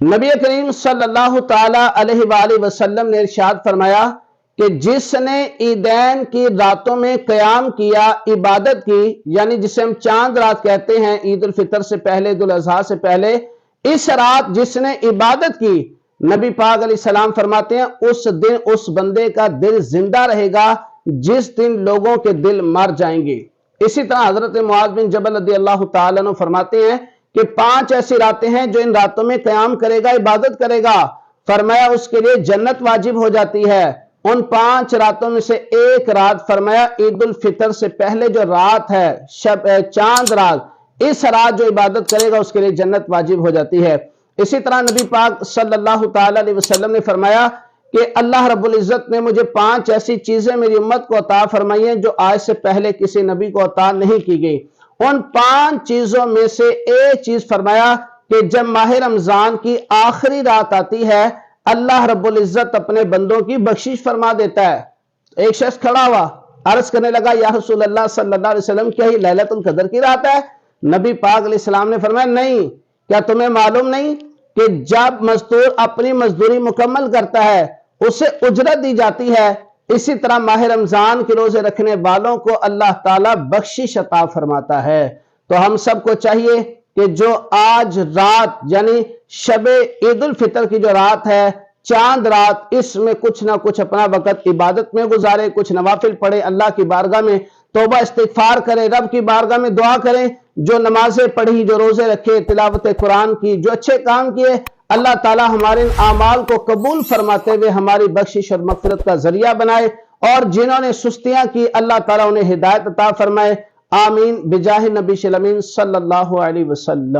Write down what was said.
نبی کریم صلی اللہ تعالی علیہ وآلہ وسلم نے ارشاد فرمایا کہ جس نے عیدین کی راتوں میں قیام کیا، عبادت کی، یعنی جسے ہم چاند رات کہتے ہیں، عید الفطر سے پہلے، عید الاضحیٰ سے پہلے، اس رات جس نے عبادت کی، نبی پاک علیہ السلام فرماتے ہیں اس دن اس بندے کا دل زندہ رہے گا جس دن لوگوں کے دل مر جائیں گے۔ اسی طرح حضرت معاذ بن جبل رضی اللہ تعالیٰ عنہ فرماتے ہیں کہ 5 ایسی راتیں ہیں جو ان راتوں میں قیام کرے گا، عبادت کرے گا، فرمایا اس کے لیے جنت واجب ہو جاتی ہے۔ ان 5 راتوں میں سے ایک رات فرمایا عید الفطر سے پہلے جو رات ہے، چاند رات، اس رات جو عبادت کرے گا اس کے لیے جنت واجب ہو جاتی ہے۔ اسی طرح نبی پاک صلی اللہ تعالی علیہ وسلم نے فرمایا کہ اللہ رب العزت نے مجھے 5 ایسی چیزیں میری امت کو عطا فرمائی ہیں جو آج سے پہلے کسی نبی کو عطا نہیں کی گئی۔ ان 5 چیزوں میں سے ایک چیز فرمایا کہ جب ماہ رمضان کی آخری رات آتی ہے، اللہ رب العزت اپنے بندوں کی بخشش فرما دیتا ہے۔ ایک شخص کھڑا ہوا، عرض کرنے لگا یا رسول اللہ صلی اللہ علیہ وسلم، کیا ہی لیلۃ القدر کی رات ہے؟ نبی پاک علیہ السلام نے فرمایا نہیں، کیا تمہیں معلوم نہیں کہ جب مزدور اپنی مزدوری مکمل کرتا ہے اسے اجرت دی جاتی ہے، اسی طرح ماہ رمضان کے روزے رکھنے والوں کو اللہ تعالیٰ بخشش عطا فرماتا ہے۔ تو ہم سب کو چاہیے کہ جو آج رات یعنی شب عید الفطر کی جو رات ہے، چاند رات، اس میں کچھ نہ کچھ اپنا وقت عبادت میں گزارے، کچھ نوافل پڑھے، اللہ کی بارگاہ میں توبہ استغفار کرے، رب کی بارگاہ میں دعا کریں، جو نمازیں پڑھی، جو روزے رکھے، تلاوت قرآن کی، جو اچھے کام کیے، اللہ تعالی ہمارے اعمال کو قبول فرماتے ہوئے ہماری بخشش اور مغفرت کا ذریعہ بنائے، اور جنہوں نے سستیاں کی اللہ تعالی انہیں ہدایت عطا فرمائے۔ آمین بجاہ نبی الامین صلی اللہ علیہ وسلم۔